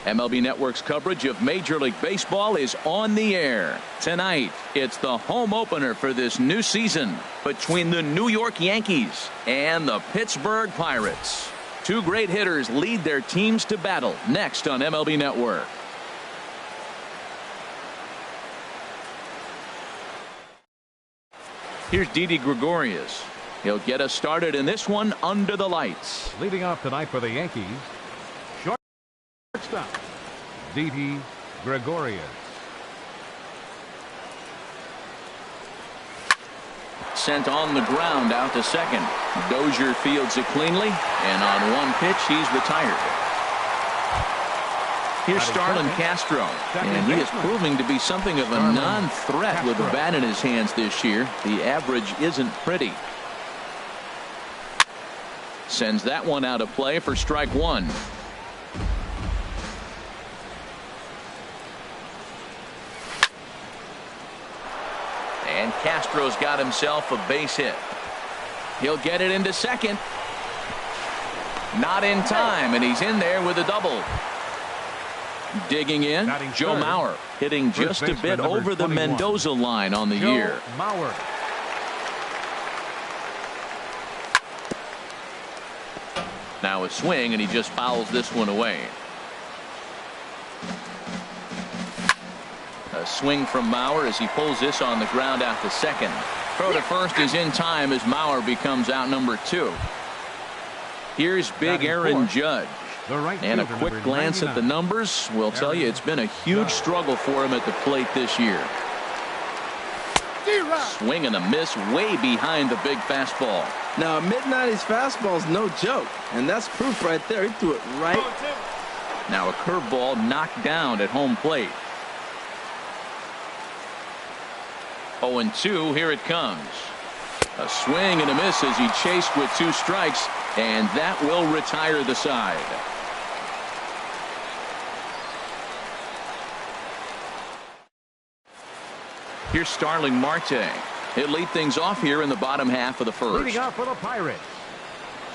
MLB Network's coverage of Major League Baseball is on the air. Tonight, it's the home opener for this new season between the New York Yankees and the Pittsburgh Pirates. Two great hitters lead their teams to battle next on MLB Network. Here's Didi Gregorius. He'll get us started in this one under the lights. Leading off tonight for the Yankees, shortstop Didi Gregorius. Sent on the ground out to second. Dozier fields it cleanly, and on one pitch he's retired. Here's Starlin Castro, and he is proving to be something of a non-threat with the bat in his hands this year. The average isn't pretty. Sends that one out of play for strike one. And Castro's got himself a base hit. He'll get it into second. Not in time, and he's in there with a double. Digging in, Joe Mauer, hitting just a bit over the Mendoza line on the year. Mauer. Now a swing, and he just fouls this one away. A swing from Mauer as he pulls this on the ground out to second. Throw to first is in time as Mauer becomes out number 2. Here's big Aaron Judge. And a quick glance at the numbers will tell you it's been a huge struggle for him at the plate this year. Swing and a miss way behind the big fastball. Now a mid-90s fastball is no joke, and that's proof right there. He threw it right. Now a curveball knocked down at home plate. 0-2, here it comes. A swing and a miss as he chased with 2 strikes, and that will retire the side. Here's Starling Marte. He'll lead things off here in the bottom half of the first. Leading off for the Pirates,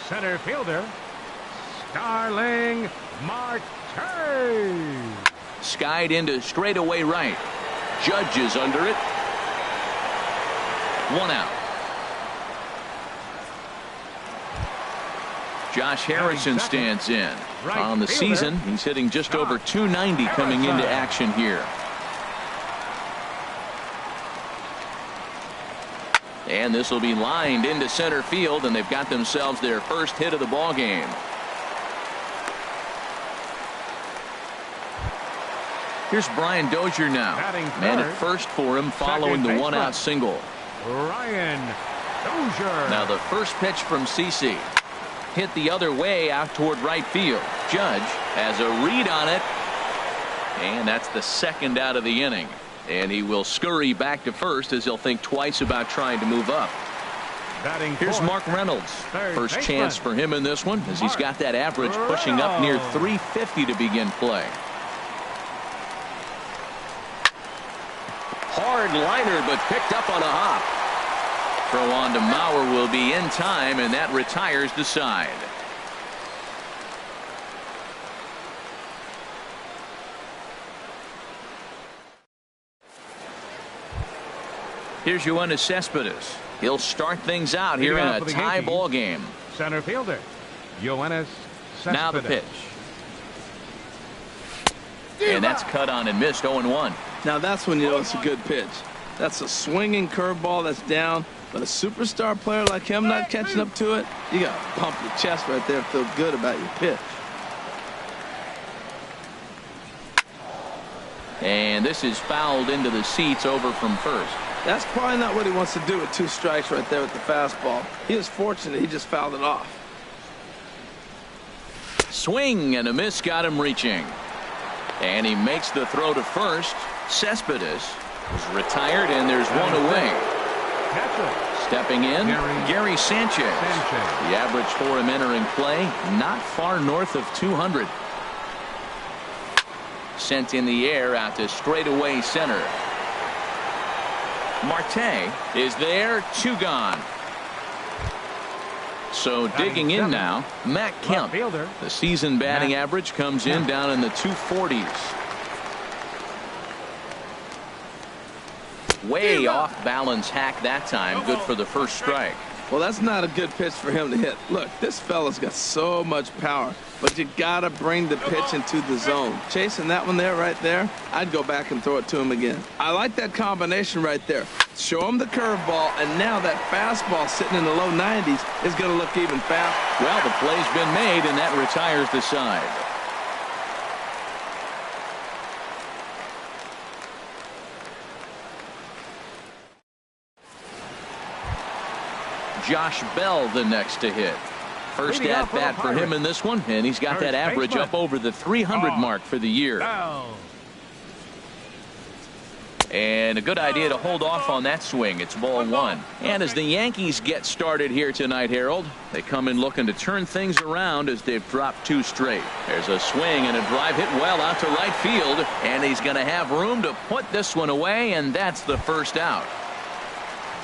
center fielder Starling Marte. Skied into straightaway right. Judge is under it. 1 out. Josh Harrison stands in. On the season, he's hitting just over .290 coming into action here. And this will be lined into center field, and they've got themselves their first hit of the ball game. Here's Brian Dozier now. Man at first for him following the 1-out single. Brian Dozier. Now the first pitch from CeCe. Hit the other way out toward right field. Judge has a read on it. And that's the second out of the inning. And he will scurry back to first as he'll think twice about trying to move up. Here's Mark Reynolds. First chance for him in this one as he's got that average pushing up near .350 to begin play. Hard liner, but picked up on a hop. Throw on to Mauer will be in time, and that retires the side. Here's Yoenis Cespedes. He'll start things out here in a tie ball game. Center fielder Yoenis Cespedes. Now the pitch. And that's cut on and missed. 0-1. Now that's when you know it's a good pitch. That's a swinging curveball that's down. But a superstar player like him not catching up to it, you got to pump your chest right there and feel good about your pitch. And this is fouled into the seats over from first. That's probably not what he wants to do with 2 strikes right there with the fastball. He was fortunate he just fouled it off. Swing and a miss got him reaching. And he makes the throw to first. Cespedes was retired, and there's one away. Stepping in, Gary Sanchez. The average for him entering play, not far north of 200. Sent in the air out to straightaway center. Marte is there, 2 gone. So digging in now, Matt Kemp. Fielder. The season batting average comes in down in the 240s. Way off balance hack that time. Good for the first strike. Well, that's not a good pitch for him to hit. Look, this fella's got so much power, but you gotta bring the pitch into the zone. Chasing that one there, right there, I'd go back and throw it to him again. I like that combination right there. Show him the curveball, and now that fastball sitting in the low 90s is gonna look even faster. Well, the play's been made, and that retires the side. Josh Bell the next to hit. First at bat for him in this one, and he's got that average up over the 300 mark for the year. And a good idea to hold off on that swing. It's ball one. And as the Yankees get started here tonight, Harold, they come in looking to turn things around as they've dropped 2 straight. There's a swing and a drive hit well out to right field, and he's going to have room to put this one away, and that's the first out.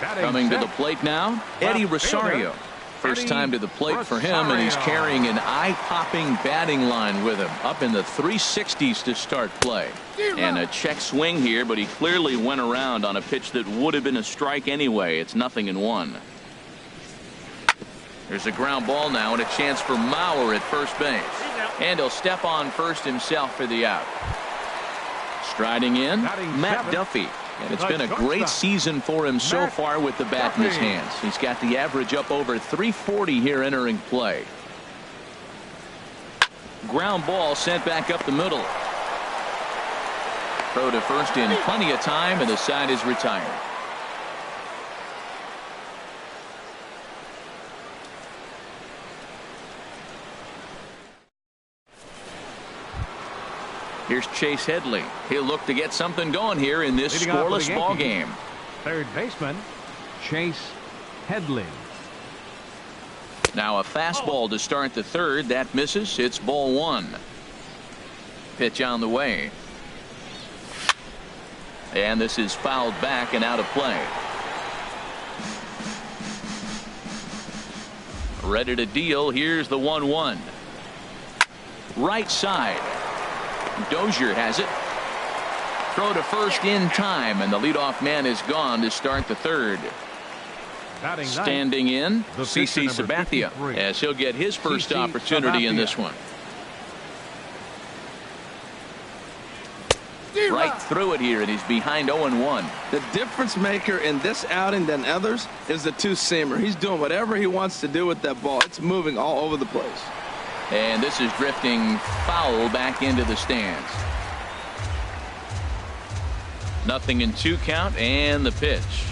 Coming to the plate now, Eddie Rosario. First time to the plate for him, and he's carrying an eye-popping batting line with him. Up in the 360s to start play. And a check swing here, but he clearly went around on a pitch that would have been a strike anyway. It's 0-1. There's a ground ball now and a chance for Mauer at first base. And he'll step on first himself for the out. Striding in, Matt Duffy. And it's been a great season for him so far with the bat in his hands. He's got the average up over 340 here entering play. Ground ball sent back up the middle. Throw to first in plenty of time, and the side is retired. Here's Chase Headley. He'll look to get something going here in this scoreless ball game. Third baseman, Chase Headley. Now a fastball to start the third. That misses. It's ball one. Pitch on the way. And this is fouled back and out of play. Ready to deal. Here's the 1-1. Right side. Dozier has it. Throw to first in time, and the leadoff man is gone to start the third. Standing in, CC Sabathia, as he'll get his first opportunity in this one. Right through it here, and he's behind 0-1. The difference maker in this outing than others is the two-seamer. He's doing whatever he wants to do with that ball. It's moving all over the place. And this is drifting foul back into the stands. 0-2 count, and the pitch.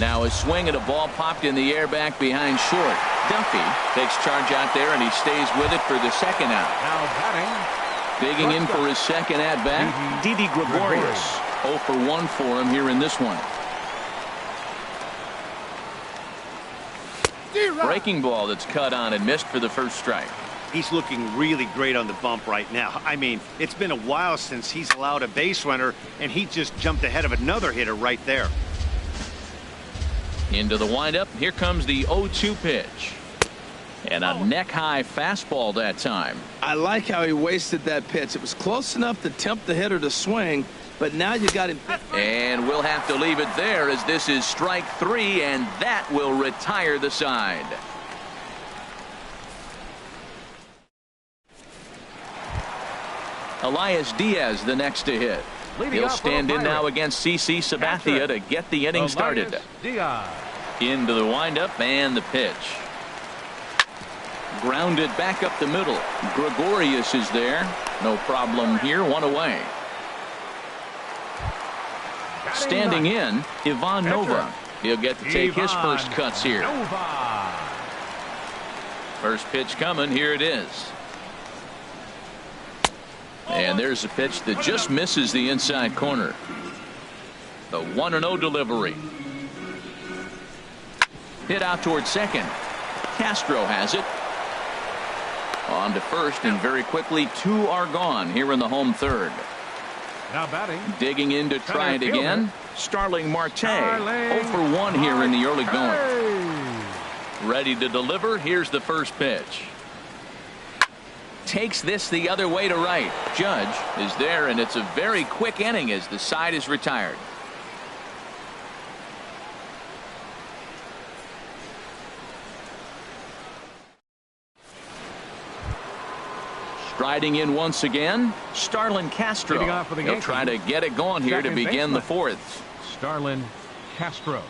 Now a swing and a ball popped in the air back behind short. Duffy takes charge out there, and he stays with it for the second out. Now batting. Digging in for his second at bat, Didi Gregorius. 0 for 1 for him here in this one. Breaking ball that's cut on and missed for the first strike. He's looking really great on the bump right now. I mean, it's been a while since he's allowed a base runner, and he just jumped ahead of another hitter right there. Into the windup. Here comes the 0-2 pitch. And a neck-high fastball that time. I like how he wasted that pitch. It was close enough to tempt the hitter to swing, but now you got him. And we'll have to leave it there, as this is strike 3, and that will retire the side. Elias Diaz the next to hit. He'll stand in now against CC Sabathia to get the inning started. Into the windup and the pitch. Grounded back up the middle. Gregorius is there. No problem here. One away. Standing in, Ivan Nova. He'll get to take his first cuts here. First pitch coming. Here it is. And there's a pitch that just misses the inside corner. The 1-0 delivery. Hit out towards second. Castro has it. On to first, and very quickly 2 are gone here in the home third. Now batting. Digging in to try it again. Starling Marte. 0 for 1 here in the early going. Ready to deliver. Here's the first pitch. Takes this the other way to right. Judge is there, and it's a very quick inning as the side is retired. Striding in once again, Starlin Castro. He'll try to get it going here to begin the fourth. Starlin Castro.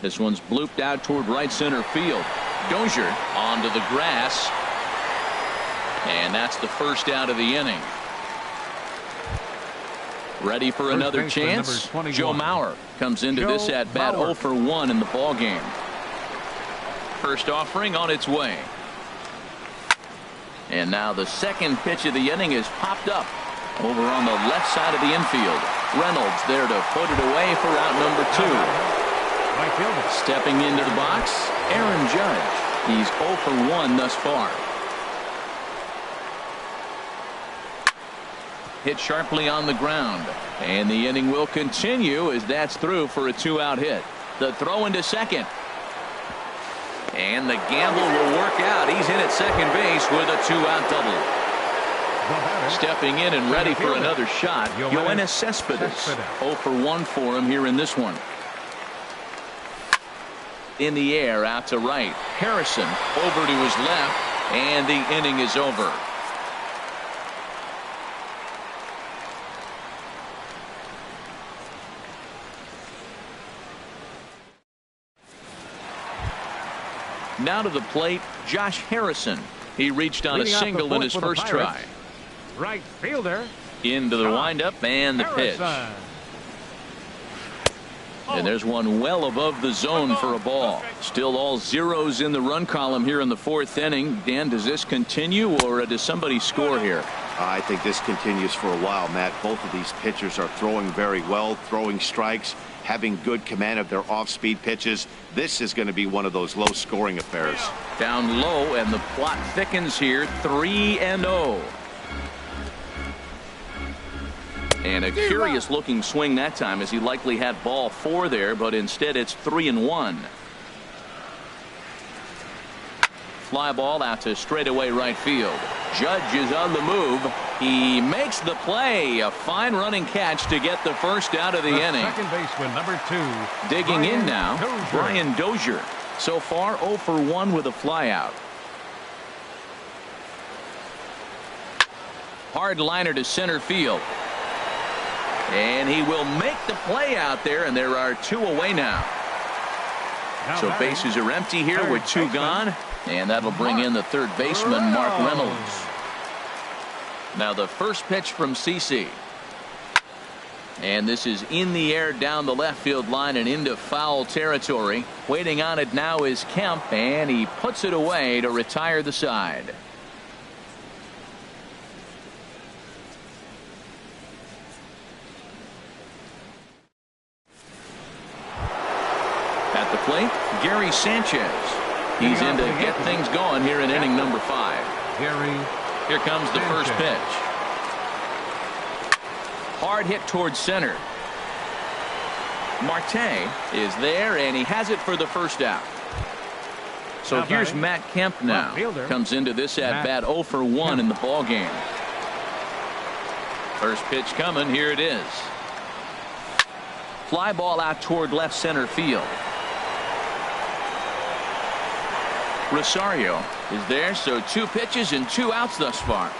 This one's blooped out toward right center field. Dozier onto the grass. And that's the first out of the inning. Ready for another chance. Joe Mauer comes into this at bat 0 for 1 in the ball game. First offering on its way. And now the second pitch of the inning is popped up over on the left side of the infield. Reynolds there to put it away for out number 2. Stepping into the box, Aaron Judge. He's 0 for 1 thus far. Hit sharply on the ground. And the inning will continue as that's through for a 2-out hit. The throw into second. And the gamble will work out. He's in at second base with a 2-out double. Stepping in and ready for another shot, Yoenis Cespedes. 0 for 1 for him here in this one. In the air out to right. Harrison over to his left, and the inning is over. Now to the plate, Josh Harrison. He reached on a single in his first try. Right fielder. Into the windup and the pitch. And there's one well above the zone for a ball. Still all zeros in the run column here in the fourth inning. Dan, does this continue, or does somebody score here? I think this continues for a while, Matt. Both of these pitchers are throwing very well, throwing strikes, having good command of their off-speed pitches. This is going to be one of those low-scoring affairs. Down low, and the plot thickens here. 3-0. And a curious looking swing that time, as he likely had ball 4 there, but instead it's 3-1. Fly ball out to straightaway right field. Judge is on the move. He makes the play. A fine running catch to get the first out of the inning. Second baseman number 2. Digging in now, Brian Dozier. So far 0 for 1 with a flyout. Hard liner to center field. And he will make the play out there, and there are 2 away now. So bases are empty here with 2 gone, and that'll bring in the third baseman, Mark Reynolds. Now the first pitch from CC. And this is in the air down the left field line and into foul territory. Waiting on it now is Kemp, and he puts it away to retire the side. At the plate, Gary Sanchez. He's in to get things going here in inning number 5. Here comes the first pitch. Hard hit towards center. Marte is there, and he has it for the first out. So here's Matt Kemp now. Comes into this at bat 0 for 1 in the ball game. First pitch coming. Here it is. Fly ball out toward left center field. Rosario is there, so 2 pitches and 2 outs thus far.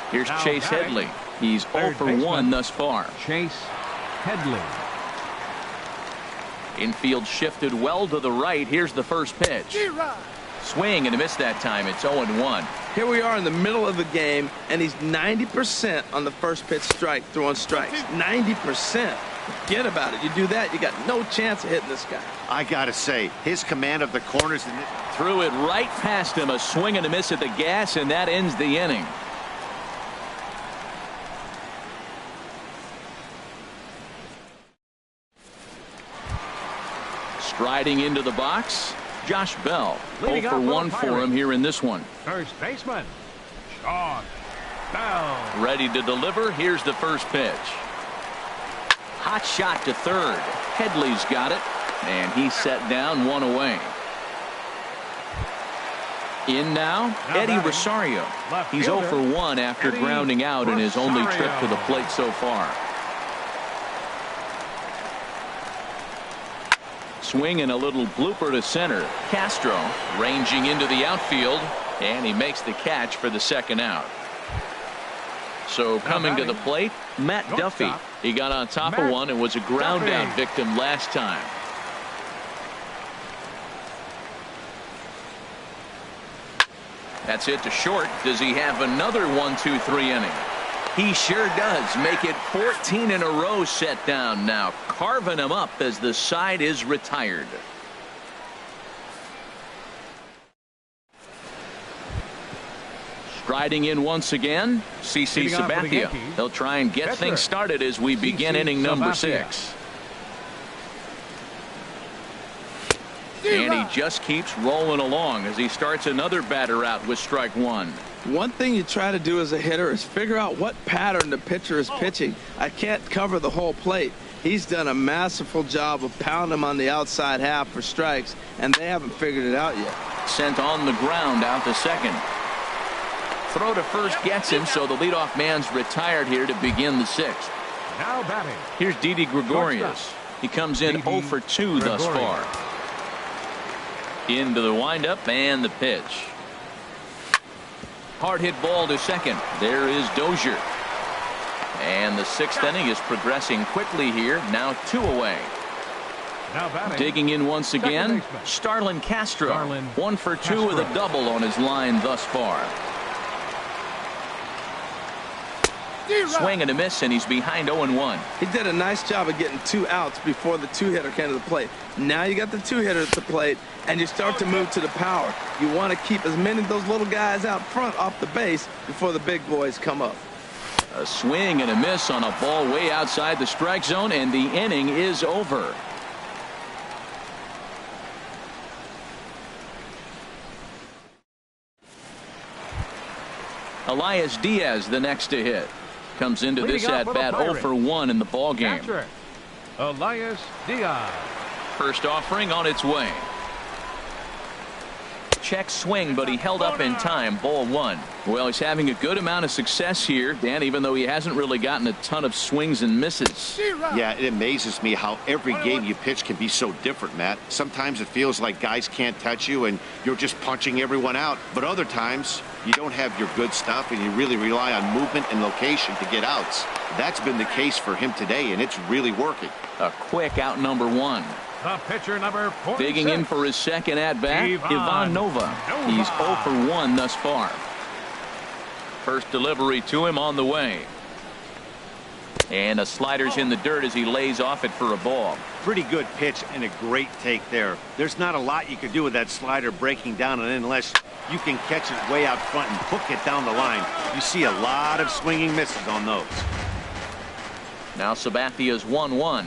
Here's Chase Headley. He's 0 for 1 thus far. Chase Headley. Infield shifted well to the right. Here's the first pitch. Swing and a miss that time. It's 0-1. Here we are in the middle of the game, and he's 90% on the first pitch strike, throwing strikes. 90%. Forget about it. You do that, you got no chance of hitting this guy. I got to say, his command of the corners. Threw it right past him. A swing and a miss at the gas, and that ends the inning. Striding into the box, Josh Bell. 0 for 1 for him here in this one. First baseman, Sean Bell. Ready to deliver. Here's the first pitch. Hot shot to third. Headley's got it. And he's set down, 1 away. In now, Eddie Rosario. He's 0 for 1 after grounding out in his only trip to the plate so far. Swing and a little blooper to center. Castro ranging into the outfield, and he makes the catch for the second out. So coming to the plate, Matt Duffy. He got on top of one and was a ground out victim last time. That's it to short. Does he have another 1-2-3 inning? He sure does. Make it 14 in a row set down now, carving him up as the side is retired. Striding in once again, CC Sabathia. They'll try and get things started as we begin inning number 6. And he just keeps rolling along as he starts another batter out with strike 1. One thing you try to do as a hitter is figure out what pattern the pitcher is pitching. I can't cover the whole plate. He's done a masterful job of pounding him on the outside half for strikes, and they haven't figured it out yet. Sent on the ground out to second. Throw to first gets him, so the leadoff man's retired here to begin the 6th. Now batting. Here's Didi Gregorius. He comes in 0 for 2 thus far. Into the windup and the pitch. Hard hit ball to second. There is Dozier. And the 6th inning is progressing quickly here. Now 2 away. Digging in once again, Starlin Castro. 1 for 2 with a double on his line thus far. Swing and a miss, and he's behind 0-1. He did a nice job of getting 2 outs before the 2-hitter came to the plate. Now you got the 2-hitter at the plate, and you start to move to the power. You want to keep as many of those little guys out front off the base before the big boys come up. A swing and a miss on a ball way outside the strike zone, and the inning is over. Elias Diaz the next to hit. Comes into this at bat 0 for 1 in the ball game. Elias Diaz. First offering on its way. Check swing, but he held up in time. Ball 1. Well, he's having a good amount of success here, Dan, even though he hasn't really gotten a ton of swings and misses. Yeah, it amazes me how every game you pitch can be so different, Matt. Sometimes it feels like guys can't touch you and you're just punching everyone out. But other times you don't have your good stuff and you really rely on movement and location to get outs. That's been the case for him today, and it's really working. A quick out number 1. The pitcher number 46. Digging in for his second at bat, Ivan Nova. He's 0 for 1 thus far. First delivery to him on the way. And a slider's in the dirt as he lays off it for a ball. Pretty good pitch and a great take there. There's not a lot you can do with that slider breaking down, and unless you can catch it way out front and hook it down the line, you see a lot of swinging misses on those. Now Sabathia's 1-1.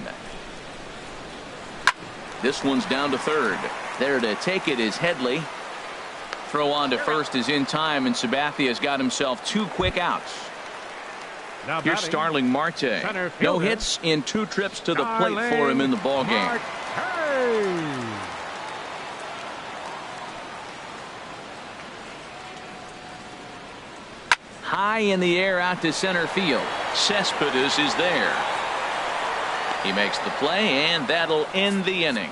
This one's down to third. There to take it is Headley. Throw on to first is in time, and Sabathia's got himself 2 quick outs. Here's Starling Marte. No hits in 2 trips to the plate for him in the ball game. High in the air out to center field. Cespedes is there. He makes the play, and that'll end the inning.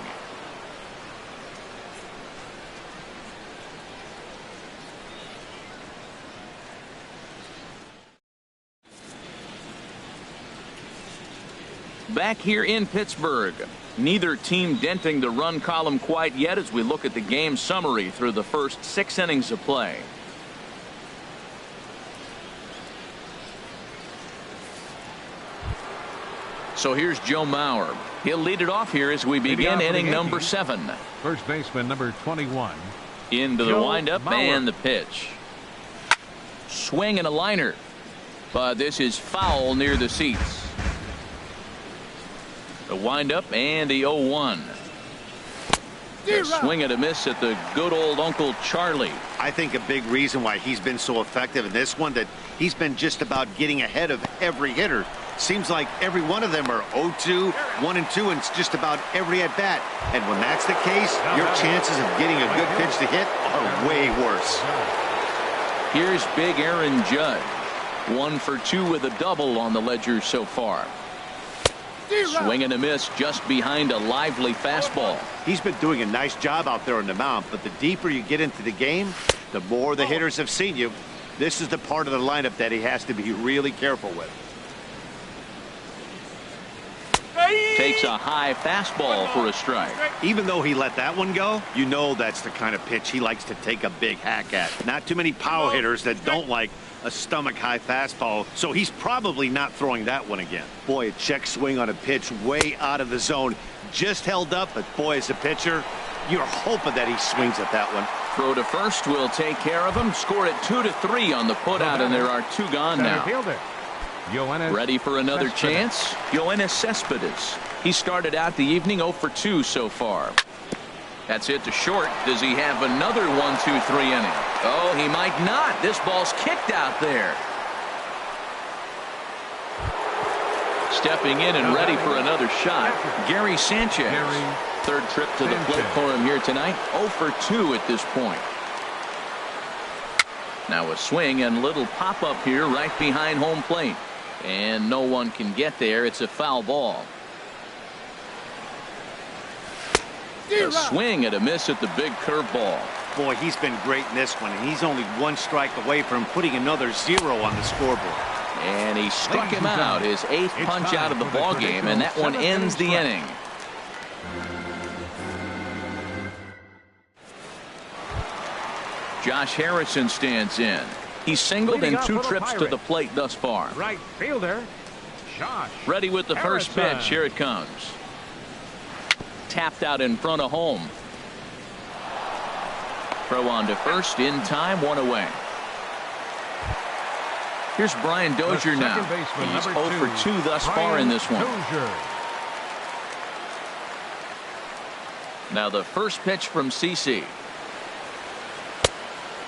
Back here in Pittsburgh, neither team denting the run column quite yet as we look at the game summary through the first 6 innings of play. So here's Joe Mauer. He'll lead it off here as we begin inning number 7. First baseman number 21. Into the windup and the pitch. Swing and a liner. But this is foul near the seats. The windup and the 0-1. A swing and a miss at the good old Uncle Charlie. I think a big reason why he's been so effective in this one, that he's been just about getting ahead of every hitter. Seems like every one of them are 0-2, 1-2, and it's just about every at-bat. And when that's the case, your chances of getting a good pitch to hit are way worse. Here's big Aaron Judge. 1 for 2 with a double on the ledger so far. Swing and a miss just behind a lively fastball. He's been doing a nice job out there on the mound, but the deeper you get into the game, the more the hitters have seen you. This is the part of the lineup that he has to be really careful with. Takes a high fastball for a strike. Even though he let that one go, you know that's the kind of pitch he likes to take a big hack at. Not too many power hitters that don't like a stomach-high fastball, so he's probably not throwing that one again. Boy, a check swing on a pitch way out of the zone. Just held up, but boy, as a pitcher, you're hoping that he swings at that one. Throw to first will take care of him. Score it 2-3 on the putout, and there are 2 gone now. Ready for another chance? Yoenis Cespedes. He started out the evening 0 for 2 so far. That's it to short. Does he have another 1-2-3 inning? Oh, he might not. This ball's kicked out there. Stepping in and ready for another shot, Gary Sanchez. Third trip to the plate for him here tonight. 0 for 2 at this point. Now a swing and little pop-up here right behind home plate. And no one can get there. It's a foul ball. A swing and a miss at the big curveball. Boy, he's been great in this one, and he's only 1 strike away from putting another 0 on the scoreboard. And he struck him out, his 8th punch out of the ball game, and that one ends the inning. Josh Harrison stands in. He's singled in 2 trips to the plate thus far. Right fielder, Josh. Ready with the first pitch. Here it comes. Tapped out in front of home. Throw on to first in time, 1 away. Here's Brian Dozier now. He's 0 for 2 thus far in this one. Now the first pitch from CC.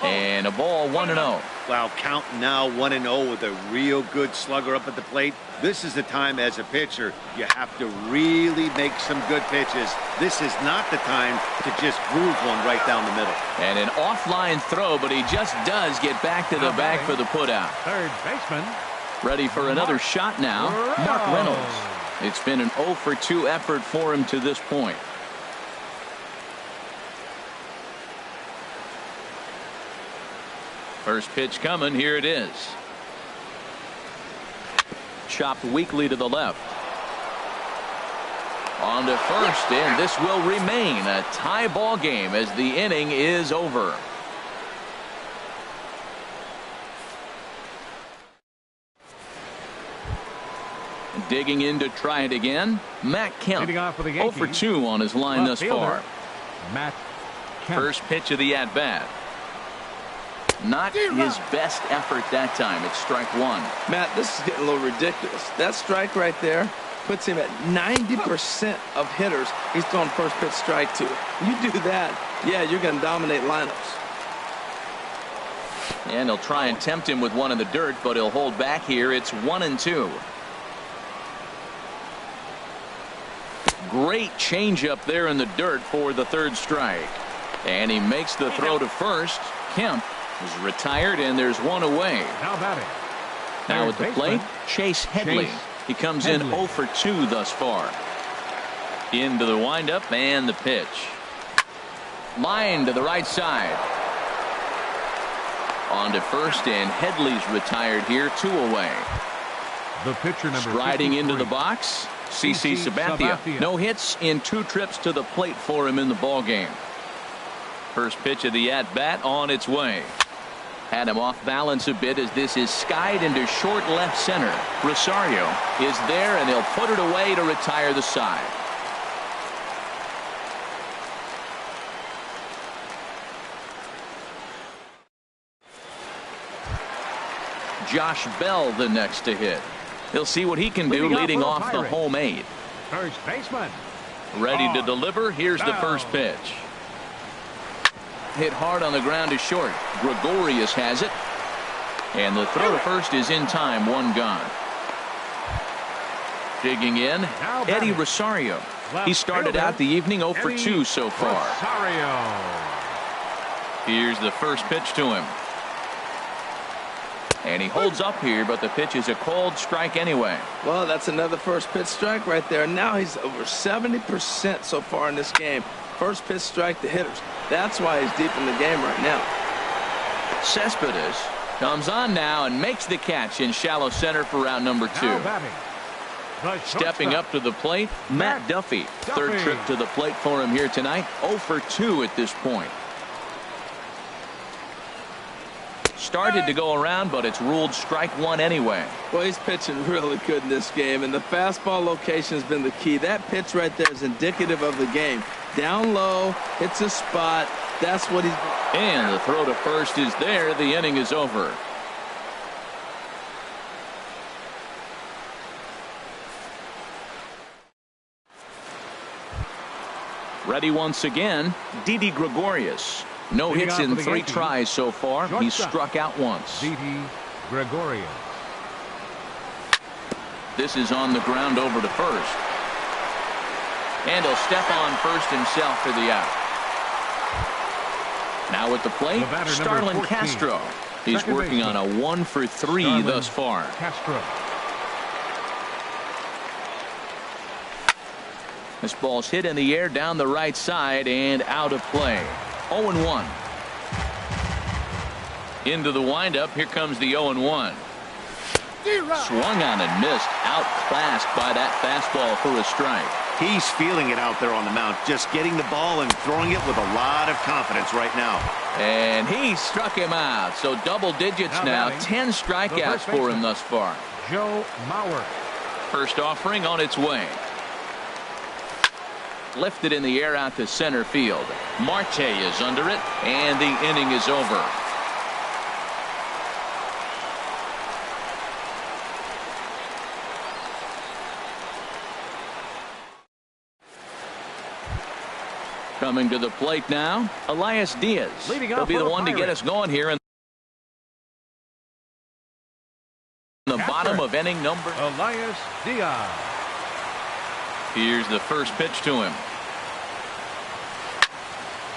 And a ball 1-0. Wow, count now 1-0 with a real good slugger up at the plate. This is the time as a pitcher you have to really make some good pitches. This is not the time to just groove one right down the middle. And an offline throw, but he just does get back to the bag for the putout. Third baseman. Ready for another shot now, Mark Reynolds. It's been an 0 for 2 effort for him to this point. First pitch coming. Here it is. Chopped weakly to the left. On to first, and this will remain a tie ball game as the inning is over. Digging in to try it again, Matt Kemp. 0 for 2 on his line thus far. Matt Kemp. First pitch of the at-bat. Not his best effort that time. It's strike 1. Matt, this is getting a little ridiculous. That strike right there puts him at 90% of hitters he's throwing first pitch strike to. You do that, yeah, you're going to dominate lineups. And he'll try and tempt him with one in the dirt, but he'll hold back here. It's 1-2. Great changeup there in the dirt for the third strike. And he makes the throw to first. Kemp is retired, and there's 1 away. Now at the plate, Chase Headley. He comes in 0 for 2 thus far. Into the windup and the pitch. Line to the right side. On to first, and Headley's retired here, 2 away. The pitcher number Striding 53. into the box, CC Sabathia. No hits in 2 trips to the plate for him in the ball game. First pitch of the at-bat on its way. Had him off balance a bit as this is skied into short left center. Rosario is there, and they'll put it away to retire the side. Josh Bell the next to hit. He'll see what he can do leading off the home 8. First baseman, Ready to deliver. Here's the first pitch. Hit hard on the ground is short. Gregorius has it. And the throw to first is in time. One gone. Digging in, Eddie Rosario. He started out the evening 0 for 2 so far. Rosario. Here's the first pitch to him. And he holds up here, but the pitch is a called strike anyway. Well, that's another first pitch strike right there. Now he's over 70% so far in this game. First pitch strike to hitters. That's why he's deep in the game right now. Cespedes comes on now and makes the catch in shallow center for round number 2. Stepping up to the plate, Matt Duffy. Third trip to the plate for him here tonight. 0 for 2 at this point. Started to go around, but it's ruled strike one anyway. Well, he's pitching really good in this game, and the fastball location has been the key. That pitch right there is indicative of the game. Down low, hits a spot. That's what he's. And the throw to first is there. The inning is over. Ready once again, Didi Gregorius. No hits in 3 tries so far. He's struck out once. Didi Gregorius. This is on the ground over to first. And he'll step on first himself for the out. Now at the plate, Starlin Castro. He's working on a 1 for 3 thus far. Castro. This ball's hit in the air down the right side and out of play. 0-1. Into the windup. Here comes the 0-1. Swung on and missed. Outclassed by that fastball for a strike. He's feeling it out there on the mound, just getting the ball and throwing it with a lot of confidence right now. And he struck him out. So double digits now. 10 strikeouts for him thus far. Joe Mauer. First offering on its way. Lifted in the air out to center field. Marte is under it, and the inning is over. Coming to the plate now, Elias Diaz. He'll be the one to get us going here in the bottom of inning number. Elias Diaz. Here's the first pitch to him.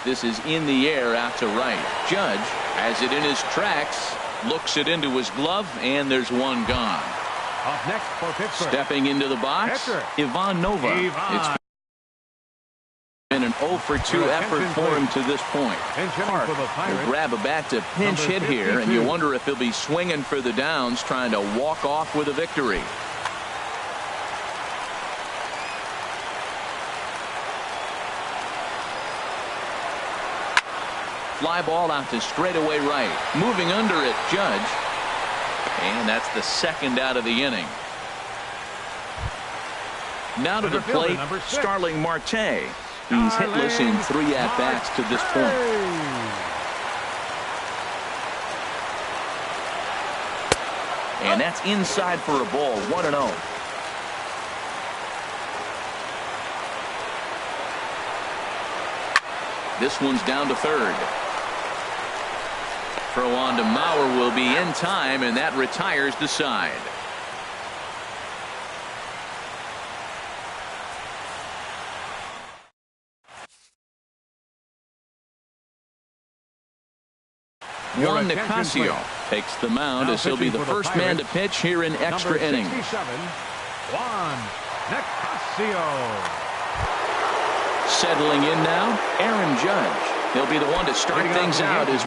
This is in the air out to right. Judge has it in his tracks, looks it into his glove, and there's one gone. Up next for Pittsburgh. Stepping into the box, Ivan Nova. It's been an 0 for 2 effort for him to this point. Park will grab a bat to pinch hit here, and you wonder if he'll be swinging for the downs, trying to walk off with a victory. Fly ball out to straightaway right. Moving under it, Judge. And that's the second out of the inning. Now to the plate, Starling Marte. He's hitless in 3 at-bats to this point. And that's inside for a ball, 1-0. This one's down to third. Throw on to Mauer will be in time, and that retires the side. Juan Nicasio takes the mound as he'll be the first man to pitch here in extra innings. Juan Nicasio. Settling in now, Aaron Judge. He'll be the one to start things out as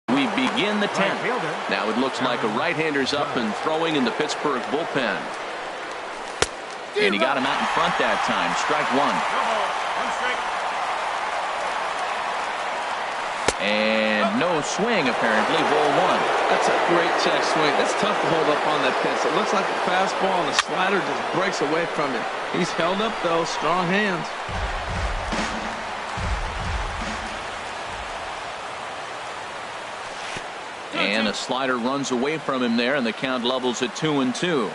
we begin the 10th. Now it looks like a right-hander's up and throwing in the Pittsburgh bullpen. And he got him out in front that time. Strike one. And no swing, apparently. Ball one. That's a great check swing. That's tough to hold up on that pitch. It looks like a fastball, and the slider just breaks away from him. He's held up, though. Strong hands. And a slider runs away from him there, and the count levels at 2-2.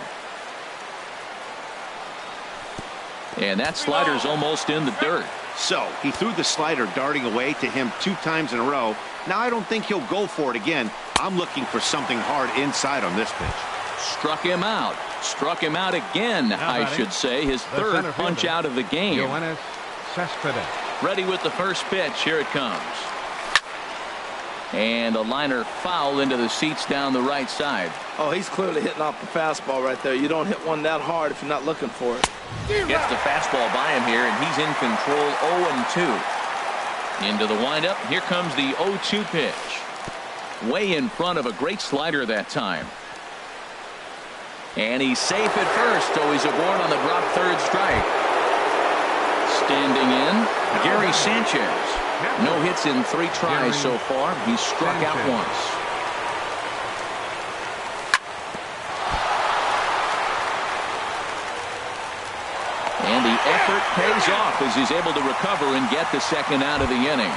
And that slider's almost in the dirt. So he threw the slider darting away to him 2 times in a row. Now I don't think he'll go for it again. I'm looking for something hard inside on this pitch. Struck him out. Struck him out again, I should say. His third punch out of the game. Yoenis Cespedes. Ready with the first pitch. Here it comes. And a liner foul into the seats down the right side. Oh, he's clearly hitting off the fastball right there. You don't hit one that hard if you're not looking for it. Gets the fastball by him here, and he's in control. 0-2. Into the windup. Here comes the 0-2 pitch. Way in front of a great slider that time. And he's safe at first, so he's aboard on the drop third strike. Standing in, Gary Sanchez. No hits in 3 tries so far. He's struck out once. And the effort pays off as he's able to recover and get the second out of the inning.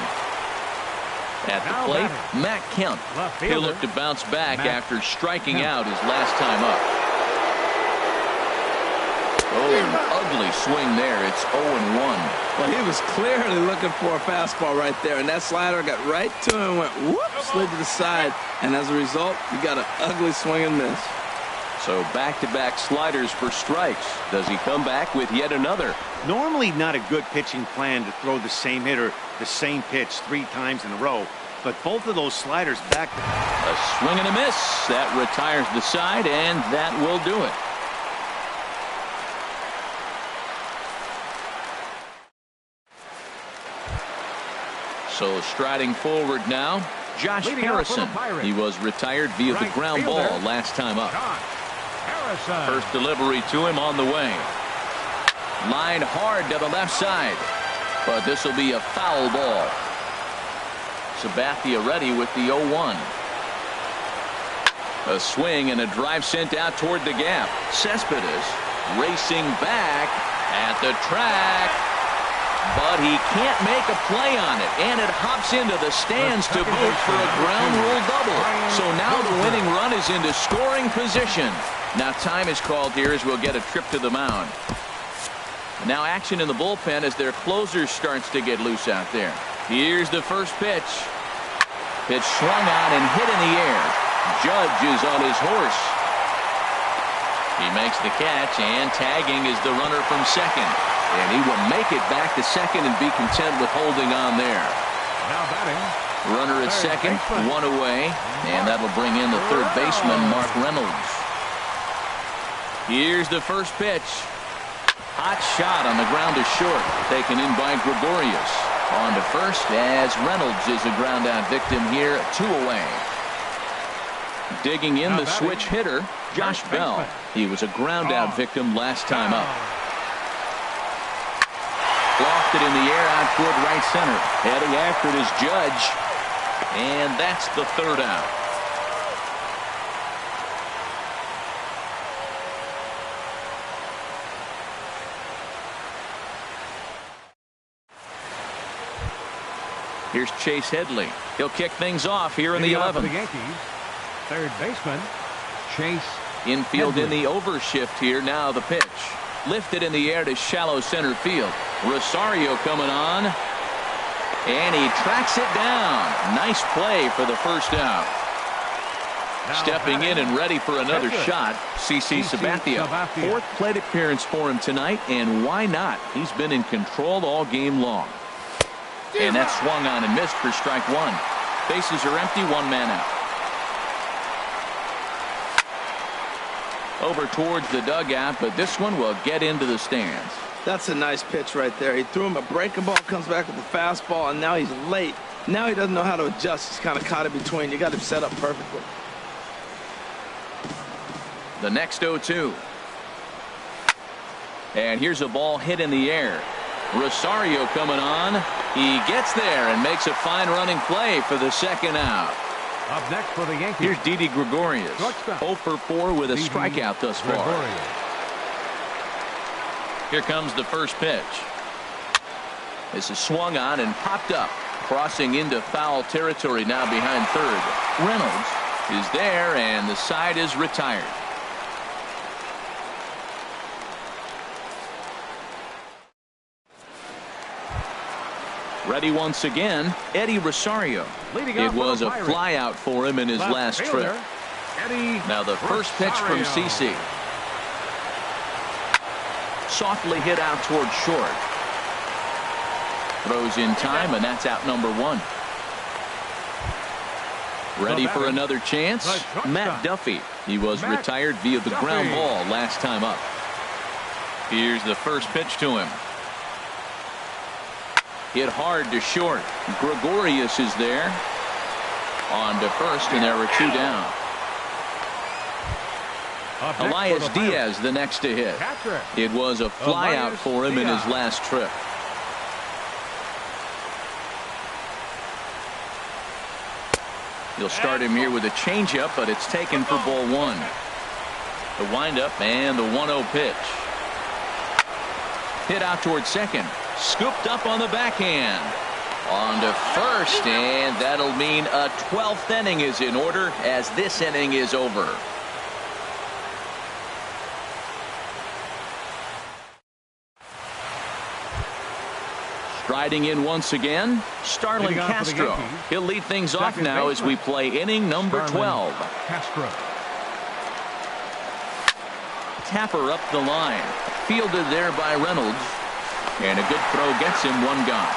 At the plate, Matt Kemp. He'll look to bounce back after striking out his last time up. Oh, an ugly swing there. It's 0-1. Well, he was clearly looking for a fastball right there, and that slider got right to him and went whoop, slid to the side, and as a result, you got an ugly swing and miss. So back-to-back sliders for strikes. Does he come back with yet another? Normally not a good pitching plan to throw the same hitter the same pitch 3 times in a row, but both of those sliders back. A swing and a miss. That retires the side, and that will do it. So striding forward now, Josh Harrison. He was retired via the ground ball last time up. First delivery to him on the way. Line hard to the left side, but this will be a foul ball. Sabathia ready with the 0-1. A swing and a drive sent out toward the gap. Cespedes racing back at the track, but he can't make a play on it, and it hops into the stands to boot for a ground rule double. So now the winning run is into scoring position. Now time is called here as we'll get a trip to the mound. Now action in the bullpen as their closer starts to get loose out there. Here's the first pitch. Pitch swung on and hit in the air. Judge is on his horse. He makes the catch, and tagging is the runner from second. And he will make it back to second and be content with holding on there. Now batting. Runner at second, 1 away, and that'll bring in the third baseman, Mark Reynolds. Here's the first pitch. Hot shot on the ground to short, taken in by Gregorius. On to first as Reynolds is a ground out victim here, 2 away. Digging in the switch hitter, Josh Bell. He was a ground out victim last time up. Lofted in the air out toward right center. Heading after it is Judge. And that's the third out. Here's Chase Headley. He'll kick things off here in the 11th. The Yankees, third baseman, Chase Infield Headley. in the overshift here. Now the pitch. Lifted in the air to shallow center field. Rosario coming on. And he tracks it down. Nice play for the first out. Now Stepping in and ready for another shot, CC Sabathia. Fourth plate appearance for him tonight, and why not? He's been in control all game long. And that swung on and missed for strike 1. Bases are empty, 1 man out. Over towards the dugout, but this one will get into the stands. That's a nice pitch right there. He threw him a breaking ball, comes back with the fastball, and now he's late. Now he doesn't know how to adjust. He's kind of caught in between. You got him set up perfectly. The next 0-2. And here's a ball hit in the air. Rosario coming on. He gets there and makes a fine running play for the second out. Up next for the Yankees. Here's Didi Gregorius. 0 for 4 with a Didi strikeout thus far. Gregorius. Here comes the first pitch. This is swung on and popped up. Crossing into foul territory now behind third. Reynolds is there, and the side is retired. Ready once again, Eddie Rosario. It was a flyout for him in his last trip. Now the first pitch from CC. Softly hit out toward short. Throws in time, and that's out number 1. Ready for another chance? Matt Duffy. He was retired via the ground ball last time up. Here's the first pitch to him. Hit hard to short. Gregorius is there. On to first, and there are 2 down. Elias Diaz the next to hit. It was a flyout for him in his last trip. He'll start him here with a changeup, but it's taken for ball 1. The windup and the 1-0 pitch. Hit out toward second. Scooped up on the backhand. On to first, and that'll mean a 12th inning is in order as this inning is over. Striding in once again, Starlin Castro. He'll lead things off now as we play inning number 12. Castro. Tapper up the line. Fielded there by Reynolds. And a good throw gets him 1 gone.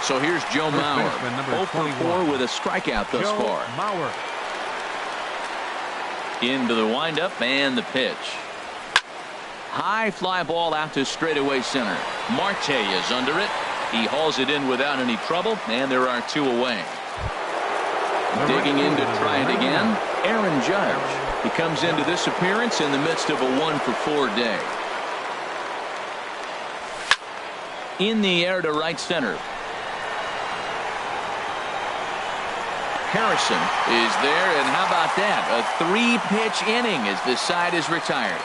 So here's Joe Mauer. 0 for 4 with a strikeout thus far. Mauer. Into the windup and the pitch. High fly ball out to straightaway center. Marte is under it. He hauls it in without any trouble, and there are 2 away. Digging in to try it again, Aaron Judge. He comes into this appearance in the midst of a 1 for 4 day. In the air to right center. Harrison is there, and how about that? A 3-pitch inning as this side is retired.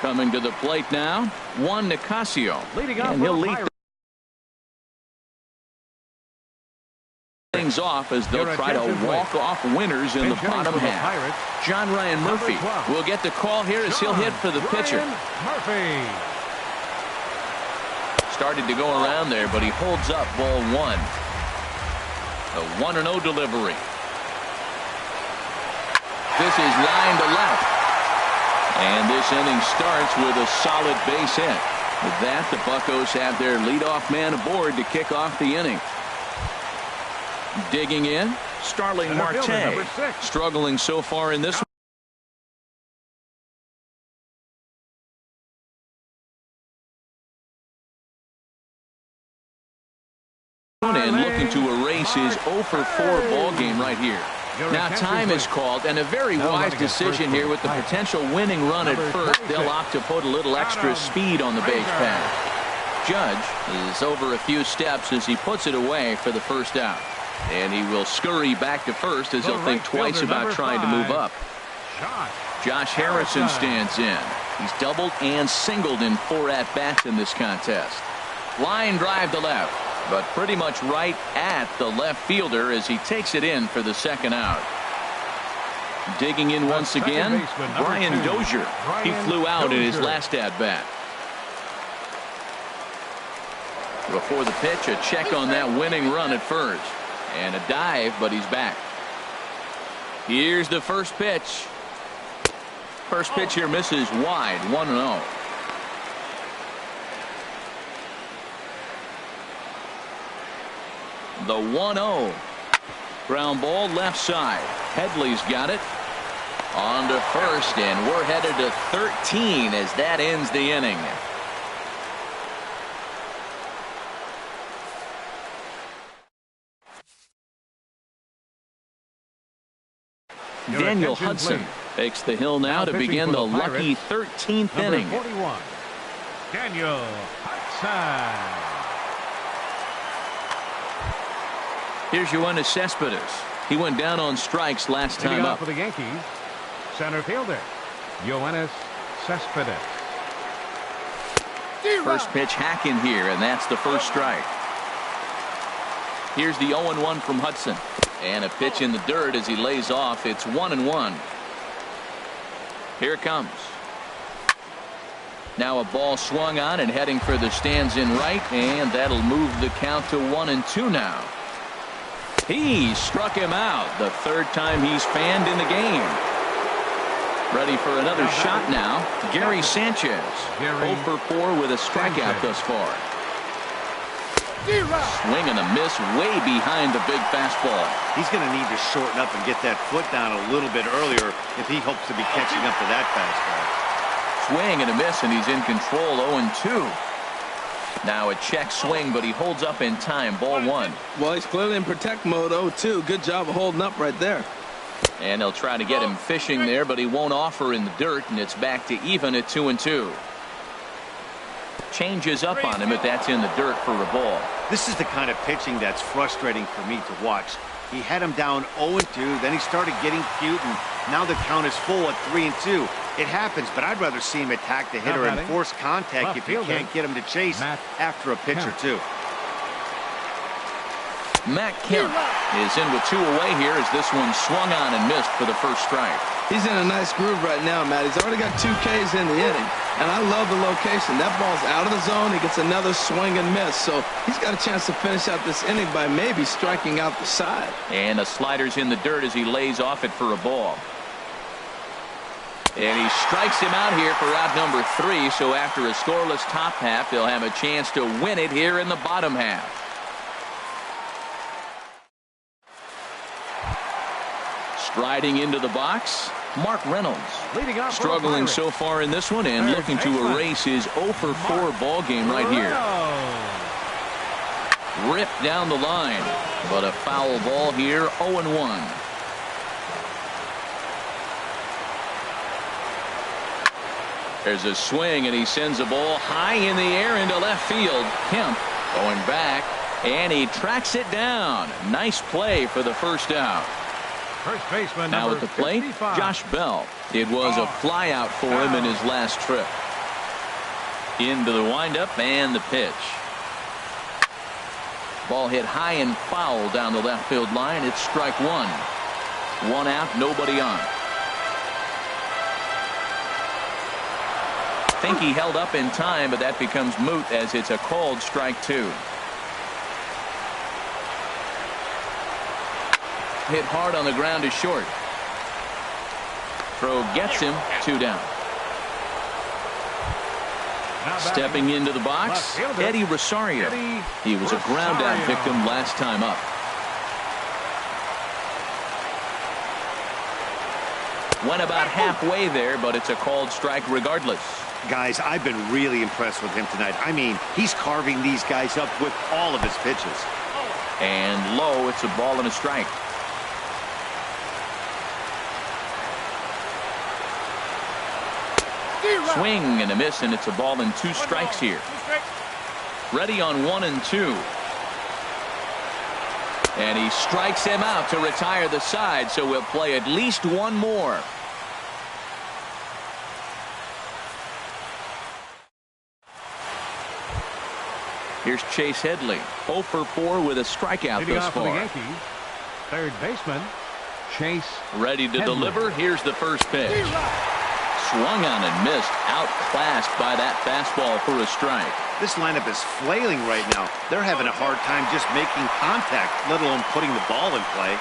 Coming to the plate now, Juan Nicasio. And he'll lead things off as they'll try to walk off winners in the bottom half. John Ryan Murphy will get the call here as he'll hit for the pitcher. Started to go around there, but he holds up ball 1. A 1-0 delivery. This is line to left. And this inning starts with a solid base hit. With that, the Buccos have their leadoff man aboard to kick off the inning. Digging in, Starling Marte. Struggling so far in this one. And looking to erase his 0 for 4 ball game right here. Now time is called, and a very wise decision here with the potential winning run at first. They'll opt to put a little extra speed on the base path. Judge is over a few steps as he puts it away for the first out. And he will scurry back to first as he'll think twice about trying to move up. Josh Harrison stands in. He's doubled and singled in 4 at-bats in this contest. Line drive to left, but pretty much right at the left fielder as he takes it in for the second out. Digging in once again, Brian Dozier. He flew out in his last at-bat. Before the pitch, a check on that winning run at first. And a dive, but he's back. Here's the first pitch. First pitch here misses wide, 1-0. The 1-0. Ground ball left side. Headley's got it. On to first, and we're headed to 13 as that ends the inning. Daniel Hudson takes the hill now to begin the lucky 13th inning. 41. Daniel Hudson. Here's Yoenis Cespedes. He went down on strikes last time up. For the Yankees, center fielder Yoenis Cespedes. First pitch hack in here, and that's the first strike. Here's the 0-1 from Hudson. And a pitch in the dirt as he lays off. It's 1-1. Here it comes. Now a ball swung on and heading for the stands in right, and that'll move the count to 1-2 now. He struck him out the third time he's fanned in the game. Ready for another shot now. Gary Sanchez. 0 for 4 with a strikeout thus far. Swing and a miss way behind the big fastball. He's going to need to shorten up and get that foot down a little bit earlier if he hopes to be catching up to that fastball. Swing and a miss, and he's in control. 0-2. Now a check swing, but he holds up in time. Ball 1. Well, he's clearly in protect mode. 0-2. Good job of holding up right there. And they'll try to get him fishing there, but he won't offer in the dirt, and it's back to even at 2-2. Changes up on him if that's in the dirt for a ball. This is the kind of pitching that's frustrating for me to watch. He had him down 0-2, then he started getting cute, and now the count is full at 3-2. It happens, but I'd rather see him attack the hitter and force contact if you can't get him to chase after a pitch or two. Matt Kemp is in with 2 away here as this one swung on and missed for the first strike. He's in a nice groove right now, Matt. He's already got 2 Ks in the inning, and I love the location. That ball's out of the zone. He gets another swing and miss, so he's got a chance to finish out this inning by maybe striking out the side. And a slider's in the dirt as he lays off it for a ball. And he strikes him out here for out number 3, so after a scoreless top half, they'll have a chance to win it here in the bottom half. Striding into the box, Mark Reynolds. Struggling so far in this one and looking to erase his 0 for 4 ball game right here. Ripped down the line, but a foul ball here, 0-1. There's a swing, and he sends a ball high in the air into left field. Kemp going back, and he tracks it down. Nice play for the first out. First baseman now at the plate, 55. Josh Bell. It was a fly out for him in his last trip. Into the windup and the pitch. Ball hit high and foul down the left field line. It's strike 1. 1 out, nobody on. I think he held up in time, but that becomes moot as it's a called strike 2. Hit hard on the ground to short. Throw gets him. 2 down. Stepping into the box, Eddie Rosario. He was a ground out victim last time up. Went about halfway there, but it's a called strike regardless. Guys, I've been really impressed with him tonight. I mean, he's carving these guys up with all of his pitches. And low, it's a ball and a strike. Swing and a miss, and it's a ball and 2 strikes here. Ready on 1 and 2. And he strikes him out to retire the side, so we'll play at least 1 more. Here's Chase Headley, 0 for 4 with a strikeout thus far. For the Yankees, third baseman Chase ready to Headley. deliver. Here's the first pitch. Swung on and missed, outclassed by that fastball for a strike. This lineup is flailing right now. They're having a hard time just making contact, let alone putting the ball in play.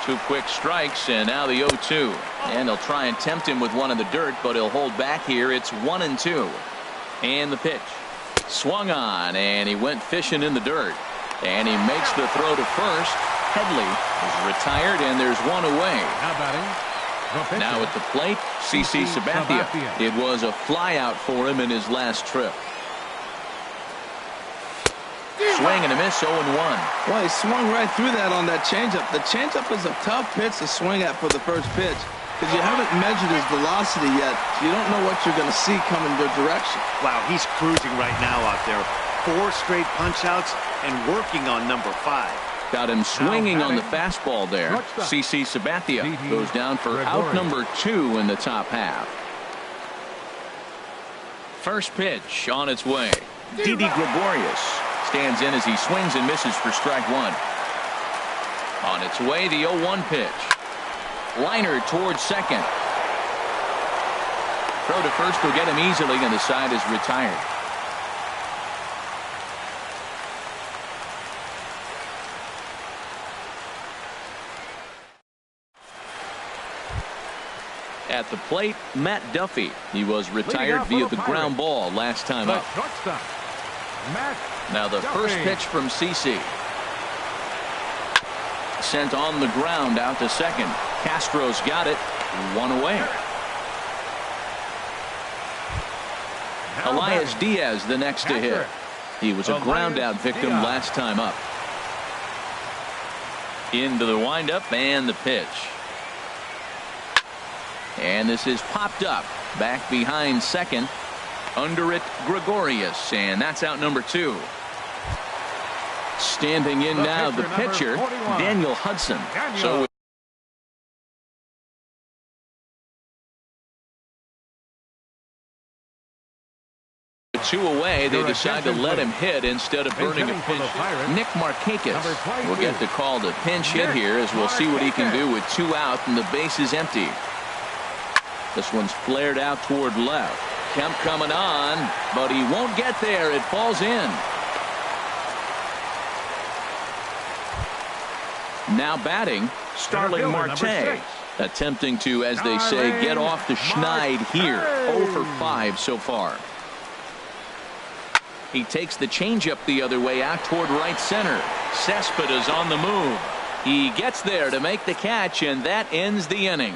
2 quick strikes, and now the 0-2. And they'll try and tempt him with one in the dirt, but he'll hold back here. It's 1 and 2. And the pitch. Swung on, and he went fishing in the dirt. And he makes the throw to first. Headley is retired, and there's 1 away. Now batting. Now at the plate, CC Sabathia. It was a flyout for him in his last trip. Swing and a miss, 0-1. Well, he swung right through that on that changeup. The changeup is a tough pitch to swing at for the first pitch because you haven't measured his velocity yet. So you don't know what you're going to see coming your direction. Wow, he's cruising right now out there. 4 straight punch-outs and working on number 5. Got him swinging on the fastball there. CC Sabathia goes down for out number 2 in the top half. First pitch on its way. Didi Gregorius stands in as he swings and misses for strike 1. On its way, the 0-1 pitch. Liner towards second. Throw to first will get him easily, and the side is retired. At the plate, Matt Duffy. He was retired via the ground ball last time up. Now the first pitch from CC. Sent on the ground out to second. Castro's got it. One away. Elias Diaz the next to hit. He was a ground out victim last time up. Into the windup and the pitch. And this is popped up. Back behind second. Under it, Gregorius. And that's out number 2. Standing in now, the pitcher, Daniel Hudson. So 2 away, they decide to let him hit instead of burning a pinch. Nick Markakis will get the call to pinch hit here, as we'll see what he can do with 2 out and the base is empty. This one's flared out toward left. Kemp coming on, but he won't get there. It falls in. Now batting, Starling Marte, attempting to, as they say, get off the schneid here. 0 for 5 so far. He takes the changeup the other way out toward right center. Cespedes on the move. He gets there to make the catch, and that ends the inning.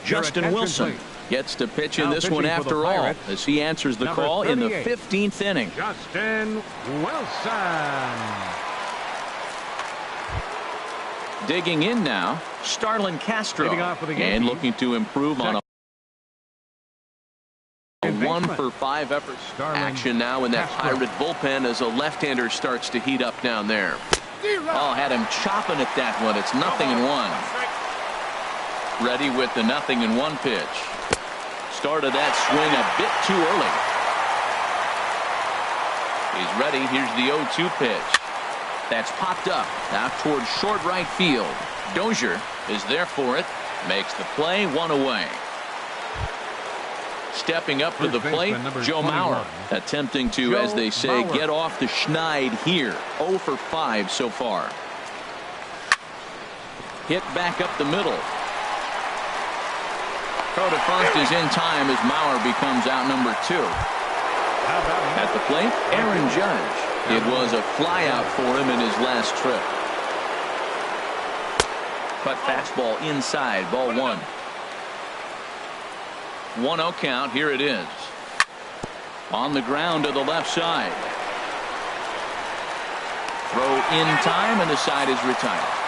Justin Wilson gets to pitch in this one after all, as he answers the call in the 15th inning. Justin Wilson. Digging in now, Starlin Castro, and looking to improve on a 1 for 5 effort. Action now in that Pirate bullpen as a left-hander starts to heat up down there. Oh, had him chopping at that one. It's 0-1. Ready with the 0-1 pitch. Started that swing a bit too early. He's ready. Here's the 0-2 pitch. That's popped up out towards short right field. Dozier is there for it. Makes the play. 1 away. Stepping up to the plate, Joe Mauer, attempting to, as they say, get off the schneid here. 0 for 5 so far. Hit back up the middle. Throw to first is in time as Mauer becomes out number 2. At the plate, Aaron Judge. It was a fly out for him in his last trip. Cut fastball inside, ball 1. 1-0 count. Here it is. On the ground to the left side. Throw in time, and the side is retired.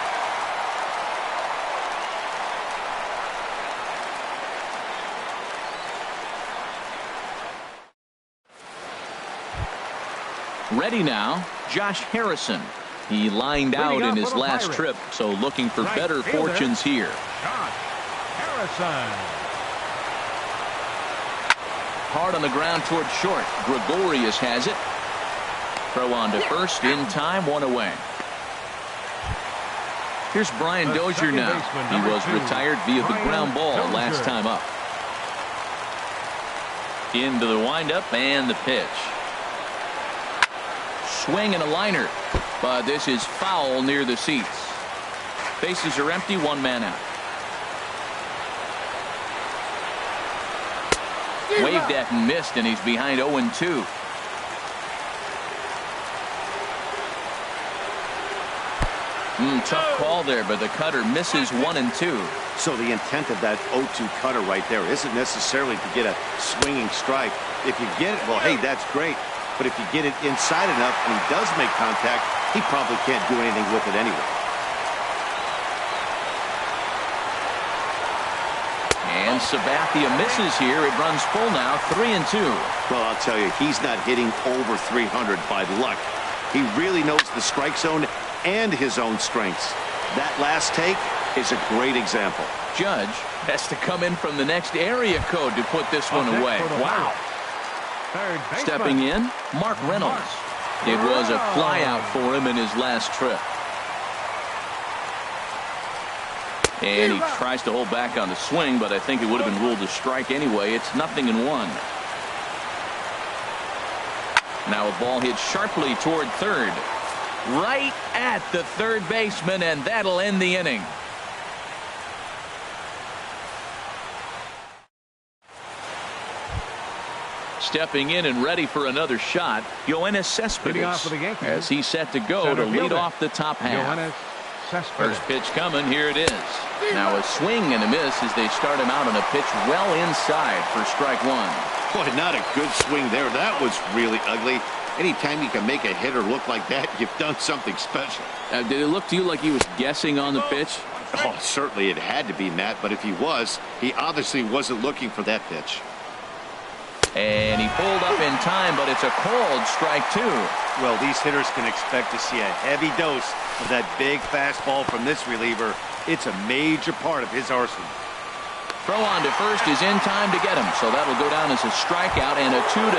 Ready now, Josh Harrison. He lined out in his last trip, so looking for better fortunes here. Josh Harrison. Hard on the ground toward short. Gregorius has it. Throw on to first in time, 1 away. Here's Brian Dozier now. He was retired via the ground ball last time up. Into the windup and the pitch. Swing and a liner, but this is foul near the seats. Bases are empty, 1 man out. Waved at and missed, and he's behind 0-2. Tough call there, but the cutter misses 1-2. So the intent of that 0-2 cutter right there isn't necessarily to get a swinging strike. If you get it, well, hey, that's great. But if you get it inside enough and he does make contact, he probably can't do anything with it anyway. And Sabathia misses here. It runs full now, 3-2. Well, I'll tell you, he's not hitting over 300 by luck. He really knows the strike zone and his own strengths. That last take is a great example. Judge has to come in from the next area code to put this one away. Wow. Third baseman. Stepping in, Mark Reynolds. It was a flyout for him in his last trip. And he tries to hold back on the swing, but I think it would have been ruled a strike anyway. It's 0-1. Now a ball hit sharply toward third. Right at the third baseman, and that'll end the inning. Stepping in and ready for another shot, Yoenis Cespedes, as he's set to go to lead off the top half. First pitch coming, here it is. Now a swing and a miss as they start him out on a pitch well inside for strike one. Boy, not a good swing there. That was really ugly. Anytime you can make a hitter look like that, you've done something special. Did it look to you like he was guessing on the pitch? Oh, certainly it had to be, Matt, but if he was, he obviously wasn't looking for that pitch. And he pulled up in time, but it's a called strike two. Well, these hitters can expect to see a heavy dose of that big fastball from this reliever. It's a major part of his arsenal. Throw on to first is in time to get him, so that'll go down as a strikeout and a 2-3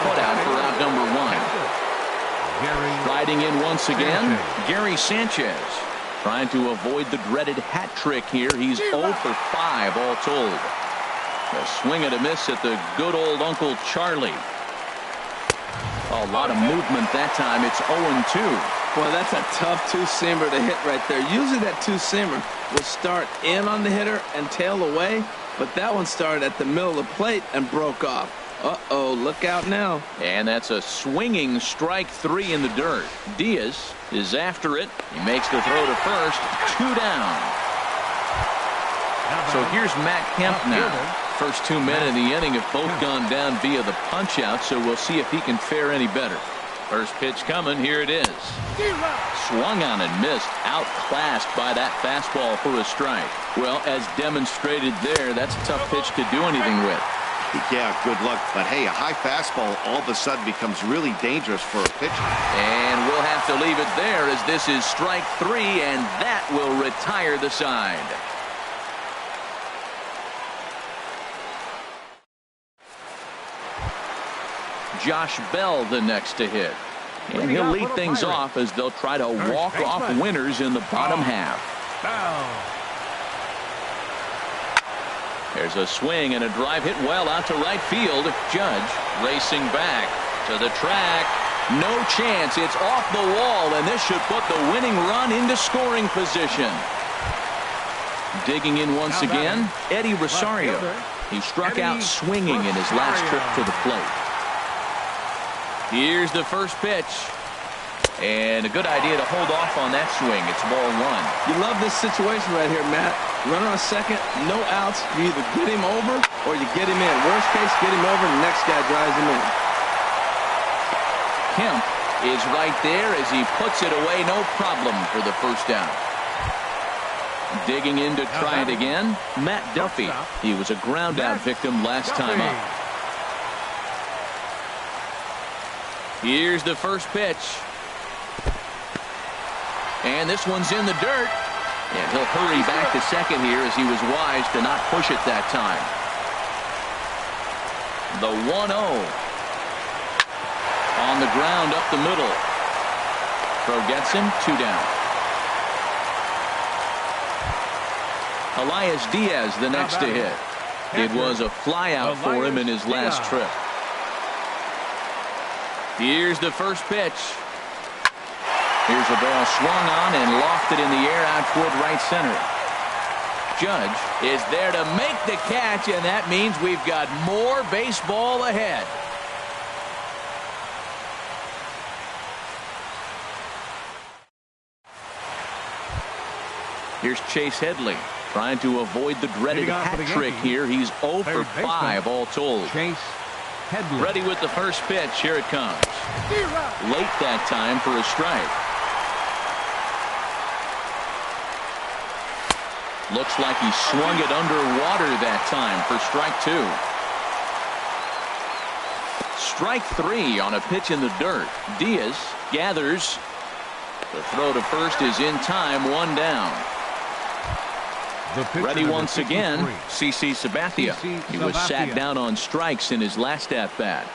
putout for out number one. Riding in once again, Gary Sanchez. Trying to avoid the dreaded hat trick here. He's 0 for 5 all told. A swing and a miss at the good old Uncle Charlie. A lot of movement that time. It's 0-2. Boy, that's a tough two-seamer to hit right there. Usually that two-seamer will start in on the hitter and tail away, but that one started at the middle of the plate and broke off. Uh-oh, look out now. And that's a swinging strike three in the dirt. Diaz is after it. He makes the throw to first. 2 down. So here's Matt Kemp now. First 2 men in the inning have both gone down via the punch-out, so we'll see if he can fare any better. First pitch coming, here it is. Swung on and missed, outclassed by that fastball for a strike. Well, as demonstrated there, that's a tough pitch to do anything with. Yeah, good luck. But hey, a high fastball all of a sudden becomes really dangerous for a pitcher. And we'll have to leave it there as this is strike 3, and that will retire the side. Josh Bell the next to hit. And he'll lead things off as they'll try to walk off winners in the bottom half. There's a swing and a drive hit well out to right field. Judge racing back to the track. No chance. It's off the wall, and this should put the winning run into scoring position. Digging in once again, Eddie Rosario. He struck out swinging in his last trip to the plate. Here's the first pitch. And a good idea to hold off on that swing. It's ball 1. You love this situation right here, Matt. Runner on second, no outs. You either get him over or you get him in. Worst case, get him over and the next guy drives him in. Kemp is right there as he puts it away. No problem for the first down. Digging in to try it again, Matt Duffy. He was a ground out victim last time up. Here's the first pitch. And this one's in the dirt. And he'll hurry back to second here as he was wise to not push it that time. The 1-0. On the ground up the middle. Throw gets him, 2 down. Elias Diaz the next to hit. It was a flyout for him in his last trip. Here's the first pitch. Here's a ball swung on and lofted in the air out toward right center. Judge is there to make the catch, and that means we've got more baseball ahead. Here's Chase Headley trying to avoid the dreaded hat trick here. He's 0 for 5 all told. Chase Headley. Ready with the first pitch. Here it comes. Late that time for a strike. Looks like he swung it underwater that time for strike 2. Strike 3 on a pitch in the dirt. Diaz gathers. The throw to first is in time. 1 down. Ready once again, CC Sabathia. He was sat down on strikes in his last at-bat.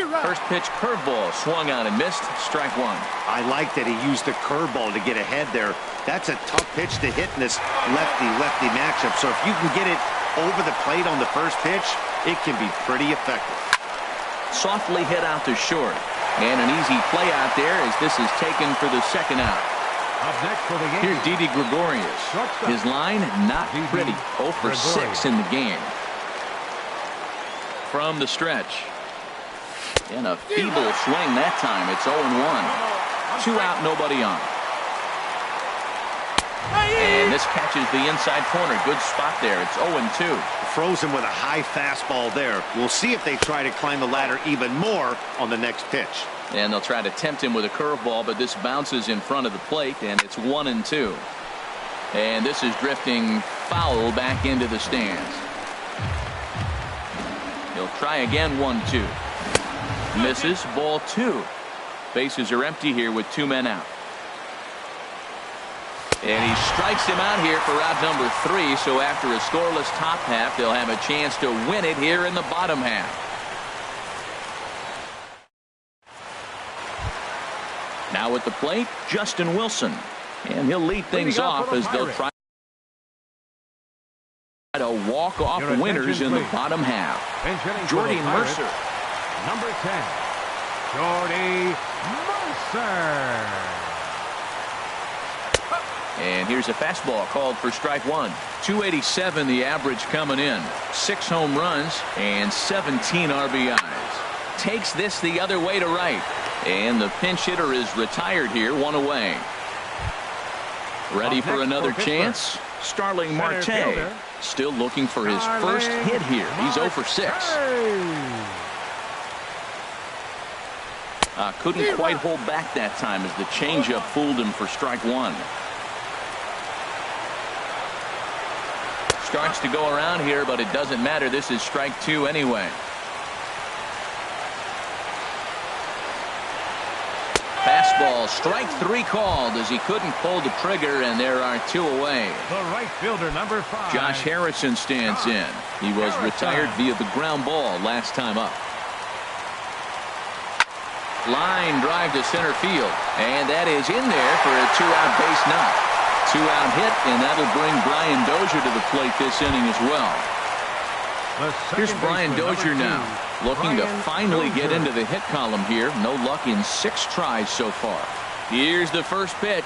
First pitch curveball swung on and missed. Strike one. I like that he used the curveball to get ahead there. That's a tough pitch to hit in this lefty-lefty matchup. So if you can get it over the plate on the first pitch, it can be pretty effective. Softly hit out to short. And an easy play out there as this is taken for the second out. Up next for the game. Here's Didi Gregorius. His line, not pretty. 0 for 6 in the game. From the stretch. And a feeble swing that time. It's 0-1. 2 out, nobody on. And this catches the inside corner. Good spot there. It's 0-2. Frozen with a high fastball there. We'll see if they try to climb the ladder even more on the next pitch. And they'll try to tempt him with a curveball, but this bounces in front of the plate, and it's 1-2. And this is drifting foul back into the stands. He'll try again. 1-2. Misses. Ball 2. Bases are empty here with 2 men out. And he strikes him out here for out number 3. So after a scoreless top half, they'll have a chance to win it here in the bottom half. Now at the plate, Justin Wilson. And he'll lead things off as they'll try to walk off winners in the bottom half. Jordy Mercer. Number 10, Jordy Mercer. And here's a fastball called for strike one. 287 the average coming in. 6 home runs and 17 RBIs. Takes this the other way to right. And the pinch hitter is retired here, 1 away. Ready for another chance? Starling Marte. Still looking for his first hit here. He's 0 for 6. Couldn't quite hold back that time as the changeup fooled him for strike one. Starts to go around here, but it doesn't matter. This is strike 2 anyway. Fastball, strike 3 called as he couldn't pull the trigger, and there are 2 away. The right fielder, number 5. Josh Harrison stands in. He was retired via the ground ball last time up. Line drive to center field, and that is in there for a 2-out base knock. 2-out hit, and that'll bring Brian Dozier to the plate this inning as well. Here's Brian Dozier now, looking to finally get into the hit column here. No luck in 6 tries so far. Here's the first pitch,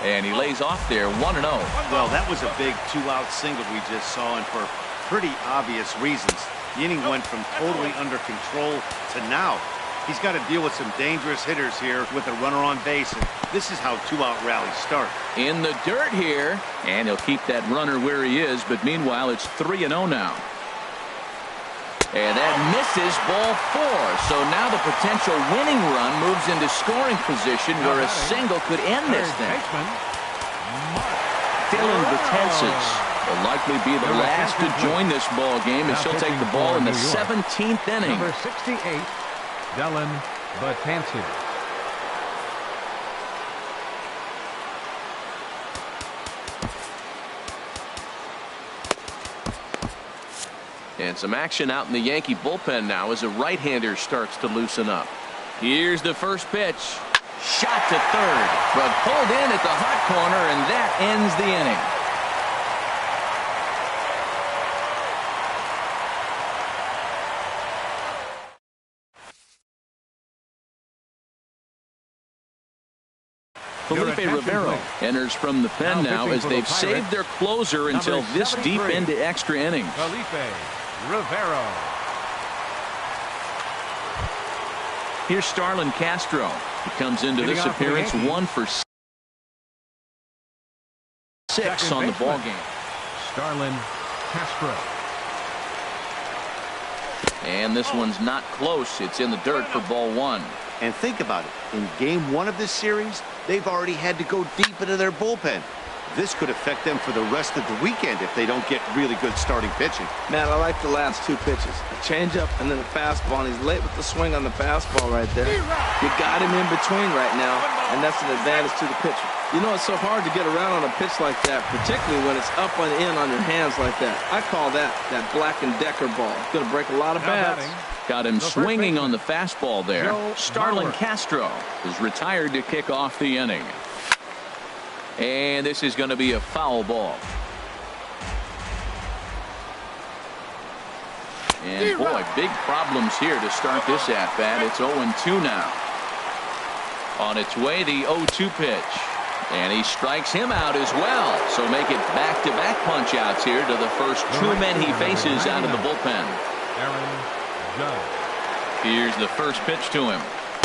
and he lays off there. 1-0. Well, that was a big 2-out single we just saw, and for pretty obvious reasons. The inning went from totally under control to now. He's got to deal with some dangerous hitters here with a runner on base, and this is how 2-out rallies start. In the dirt here, and he'll keep that runner where he is, but meanwhile it's 3-0 now. And that misses, ball 4. So now the potential winning run moves into scoring position where a single could end this thing. Dylan Betances will likely be the last to join this ball game as he'll take the ball in the 17th inning. Number 68, Dylan Betances. And some action out in the Yankee bullpen now as a right-hander starts to loosen up. Here's the first pitch. Shot to third, but pulled in at the hot corner, and that ends the inning. Felipe Rivero enters from the pen now as they've saved their closer until this deep into extra innings. Felipe Rivero. Here's Starlin Castro. He comes into this appearance 1 for 6 on the ball game. Starlin Castro. And this one's not close. It's in the dirt for ball 1. And think about it. In game 1 of this series, they've already had to go deep into their bullpen. This could affect them for the rest of the weekend if they don't get really good starting pitching. Man, I like the last 2 pitches. A changeup and then a fastball, and he's late with the swing on the fastball right there. You got him in between right now, and that's an advantage to the pitcher. You know, it's so hard to get around on a pitch like that, particularly when it's up and in on your hands like that. I call that Black & Decker ball. It's going to break a lot of bats. Got him The first swinging on baseman, the fastball there. Joe Starlin Mauer. Castro is retired to kick off the inning. And this is going to be a foul ball. And boy, big problems here to start this at bat. It's 0-2 now. On its way, the 0-2 pitch. And he strikes him out as well. So make it back-to-back punch outs here to the first two men he faces out of the bullpen. Aaron Judge. Here's the first pitch to him.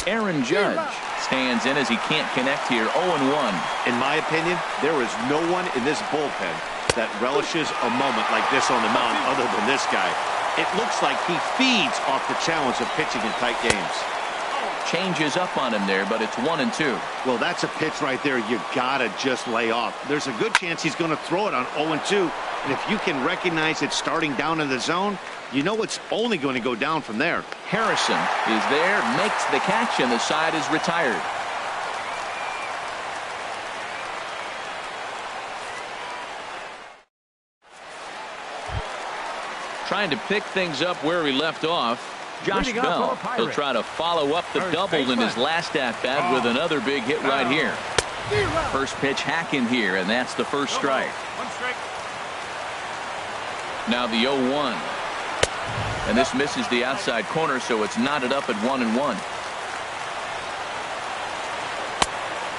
Aaron Judge stands in as he can't connect here. 0-1. In my opinion, there is no one in this bullpen that relishes a moment like this on the mound other than this guy. It looks like he feeds off the challenge of pitching in tight games. Changes up on him there, but it's 1-2. Well, that's a pitch right there you gotta just lay off. There's a good chance he's going to throw it on 0-2, and if you can recognize it starting down in the zone, you know it's only going to go down from there. Harrison is there, makes the catch, and the side is retired. Trying to pick things up where we left off. Josh Leading off Bell, for the Pirates, he'll try to follow up the first double in his baseman. last at-bat with another big hit right here. First pitch hacking here, and that's the first strike. One strike. Now the 0-1. And this misses the outside corner, so it's knotted up at 1-1.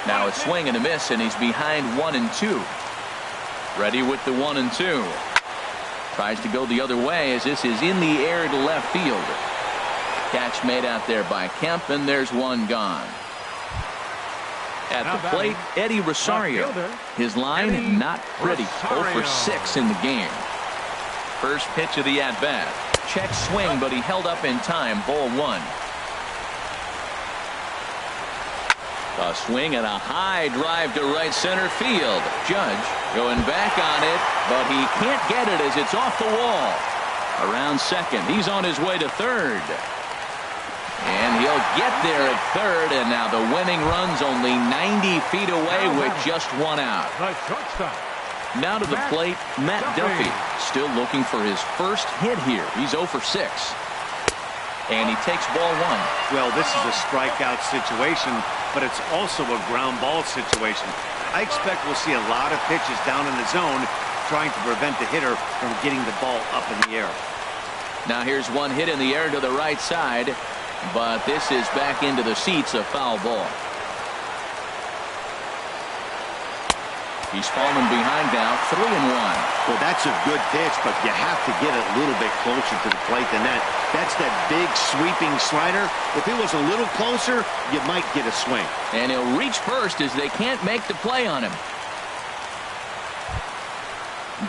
Now a swing and a miss, and he's behind 1-2. Ready with the 1-2. Tries to go the other way as this is in the air to left field. Catch made out there by Kemp, and there's one gone. At Now the plate, Eddie Rosario. left fielder, His line, Eddie not pretty. 0 Rosario. for 6 in the game. First pitch of the at-bat. Check swing, but he held up in time. Ball 1. A swing and a high drive to right center field. Judge going back on it, but he can't get it as it's off the wall. Around second. He's on his way to third. And he'll get there at third, and now the winning run's only 90 feet away with just one out. The shortstop. Now to the Matt plate, Matt Duffy. Duffy. Still looking for his first hit here. He's 0 for 6. And he takes ball 1. Well, this is a strikeout situation, but it's also a ground ball situation. I expect we'll see a lot of pitches down in the zone trying to prevent the hitter from getting the ball up in the air. Now here's one hit in the air to the right side, but this is back into the seats, a foul ball. He's fallen behind now, 3-1. Well, that's a good pitch, but you have to get it a little bit closer to the plate than that. That's that big sweeping slider. If it was a little closer, you might get a swing. And he'll reach first as they can't make the play on him.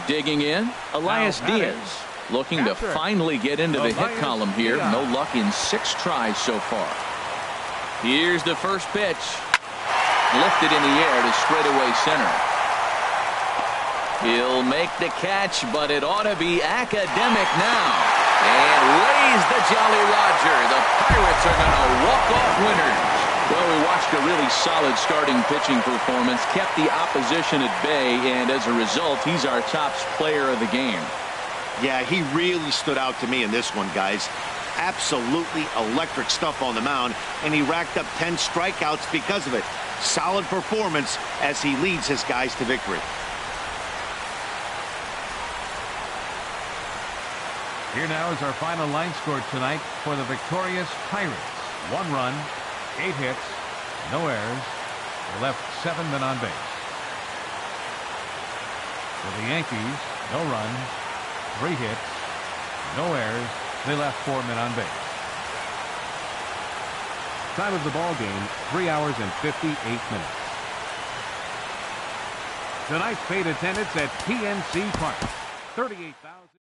Digging in, Elias Now batting, Diaz. Looking to catcher, finally get into the hit Elias column here. Diaz. No luck in 6 tries so far. Here's the first pitch. Lifted in the air to straightaway center. He'll make the catch, but it ought to be academic now. And raise the Jolly Roger. The Pirates are going to walk off winners. Well, we watched a really solid starting pitching performance, kept the opposition at bay, and as a result, he's our top player of the game. Yeah, he really stood out to me in this one, guys. Absolutely electric stuff on the mound, and he racked up 10 strikeouts because of it. Solid performance as he leads his guys to victory. Here now is our final line score tonight for the victorious Pirates. 1 run, 8 hits, no errors. They left 7 men on base. For the Yankees, no runs, 3 hits, no errors. They left 4 men on base. Time of the ball game, 3 hours and 58 minutes. Tonight's paid attendance at PNC Park, 38,000.